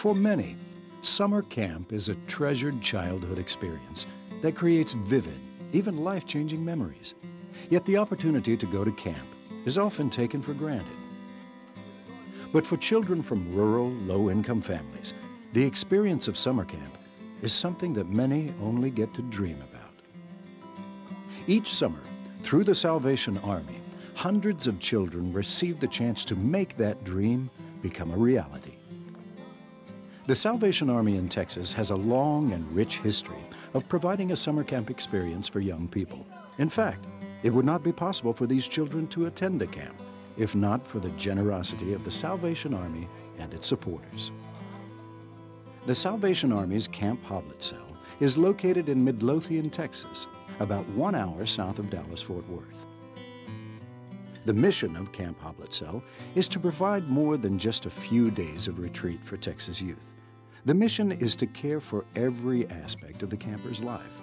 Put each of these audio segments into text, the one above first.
For many, summer camp is a treasured childhood experience that creates vivid, even life-changing memories. Yet the opportunity to go to camp is often taken for granted. But for children from rural, low-income families, the experience of summer camp is something that many only get to dream about. Each summer, through the Salvation Army, hundreds of children receive the chance to make that dream become a reality. The Salvation Army in Texas has a long and rich history of providing a summer camp experience for young people. In fact, it would not be possible for these children to attend a camp if not for the generosity of the Salvation Army and its supporters. The Salvation Army's Camp Hoblitzelle is located in Midlothian, Texas, about 1 hour south of Dallas-Fort Worth. The mission of Camp Hoblitzelle is to provide more than just a few days of retreat for Texas youth. The mission is to care for every aspect of the camper's life.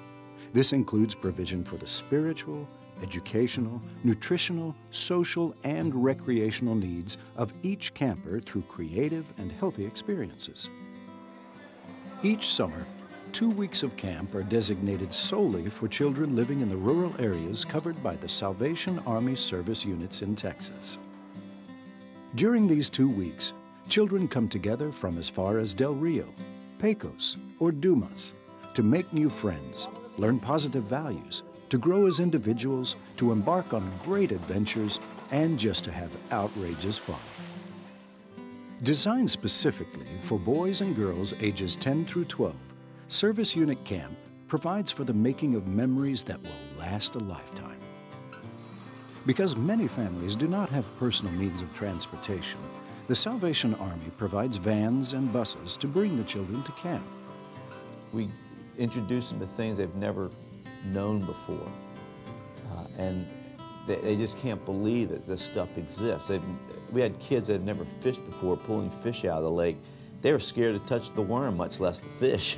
This includes provision for the spiritual, educational, nutritional, social, and recreational needs of each camper through creative and healthy experiences. Each summer, 2 weeks of camp are designated solely for children living in the rural areas covered by the Salvation Army service units in Texas. During these 2 weeks, children come together from as far as Del Rio, Pecos, or Dumas to make new friends, learn positive values, to grow as individuals, to embark on great adventures, and just to have outrageous fun. Designed specifically for boys and girls ages 10 through 12, Service Unit Camp provides for the making of memories that will last a lifetime. Because many families do not have personal means of transportation, the Salvation Army provides vans and buses to bring the children to camp. We introduce them to things they've never known before, and they just can't believe that this stuff exists. We had kids that had never fished before pulling fish out of the lake. They were scared to touch the worm, much less the fish.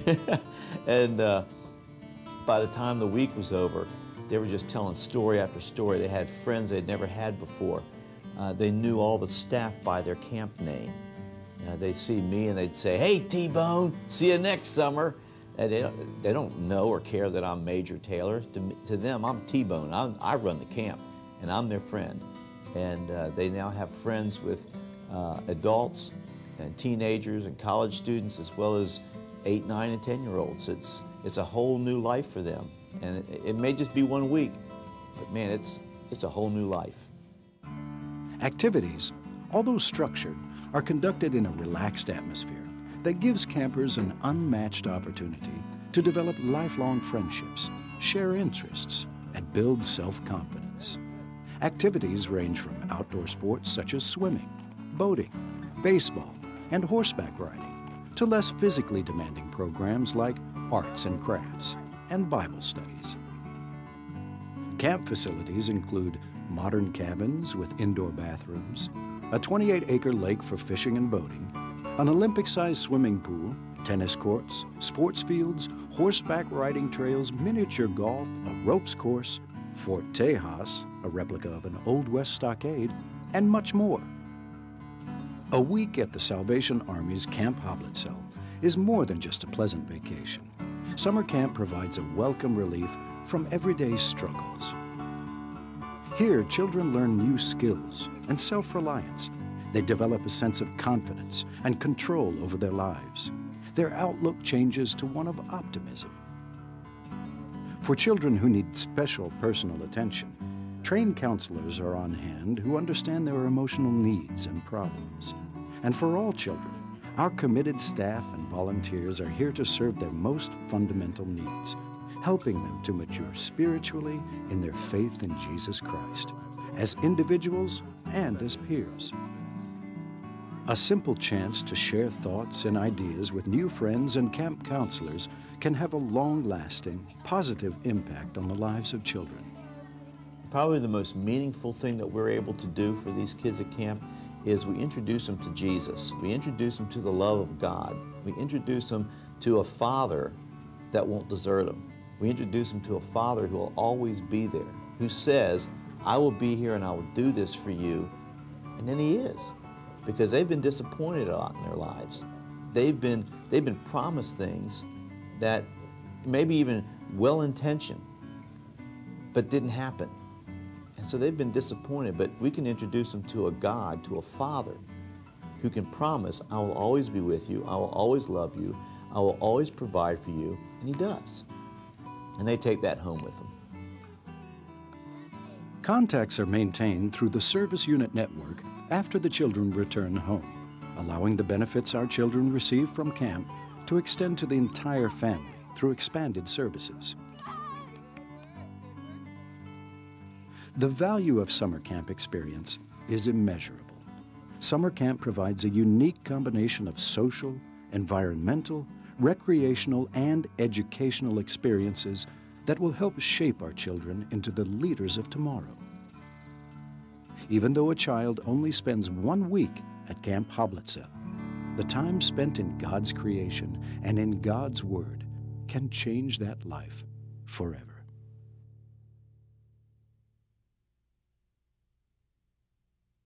And by the time the week was over, they were just telling story after story. They had friends they'd never had before. They knew all the staff by their camp name. They'd see me and they'd say, "Hey, T-Bone, see you next summer." And they don't know or care that I'm Major Taylor. To them, I'm T-Bone. I run the camp, and I'm their friend. And they now have friends with adults and teenagers and college students, as well as 8, 9, and 10-year-olds. It's a whole new life for them. And it may just be 1 week, but man, it's a whole new life. Activities, although structured, are conducted in a relaxed atmosphere that gives campers an unmatched opportunity to develop lifelong friendships, share interests, and build self-confidence. Activities range from outdoor sports such as swimming, boating, baseball, and horseback riding, to less physically demanding programs like arts and crafts and Bible studies. Camp facilities include modern cabins with indoor bathrooms, a 28-acre lake for fishing and boating, an Olympic-sized swimming pool, tennis courts, sports fields, horseback riding trails, miniature golf, a ropes course, Fort Tejas, a replica of an Old West stockade, and much more. A week at the Salvation Army's Camp Hoblitzelle is more than just a pleasant vacation. Summer camp provides a welcome relief from everyday struggles. Here, children learn new skills and self-reliance. They develop a sense of confidence and control over their lives. Their outlook changes to one of optimism. For children who need special personal attention, trained counselors are on hand who understand their emotional needs and problems. And for all children, our committed staff and volunteers are here to serve their most fundamental needs, helping them to mature spiritually in their faith in Jesus Christ, as individuals and as peers. A simple chance to share thoughts and ideas with new friends and camp counselors can have a long-lasting, positive impact on the lives of children. Probably the most meaningful thing that we're able to do for these kids at camp is we introduce them to Jesus. We introduce them to the love of God. We introduce them to a Father that won't desert them. We introduce them to a Father who will always be there, who says, "I will be here and I will do this for you." And then He is, because they've been disappointed a lot in their lives. they've been promised things that maybe even well-intentioned, but didn't happen. And so they've been disappointed, but we can introduce them to a God, to a Father, who can promise, I will always be with you, I will always love you, I will always provide for you, and He does. And they take that home with them. Contacts are maintained through the service unit network after the children return home, allowing the benefits our children receive from camp to extend to the entire family through expanded services. The value of summer camp experience is immeasurable. Summer camp provides a unique combination of social, environmental, recreational, and educational experiences that will help shape our children into the leaders of tomorrow. Even though a child only spends 1 week at Camp Hoblitzelle, the time spent in God's creation and in God's Word can change that life forever.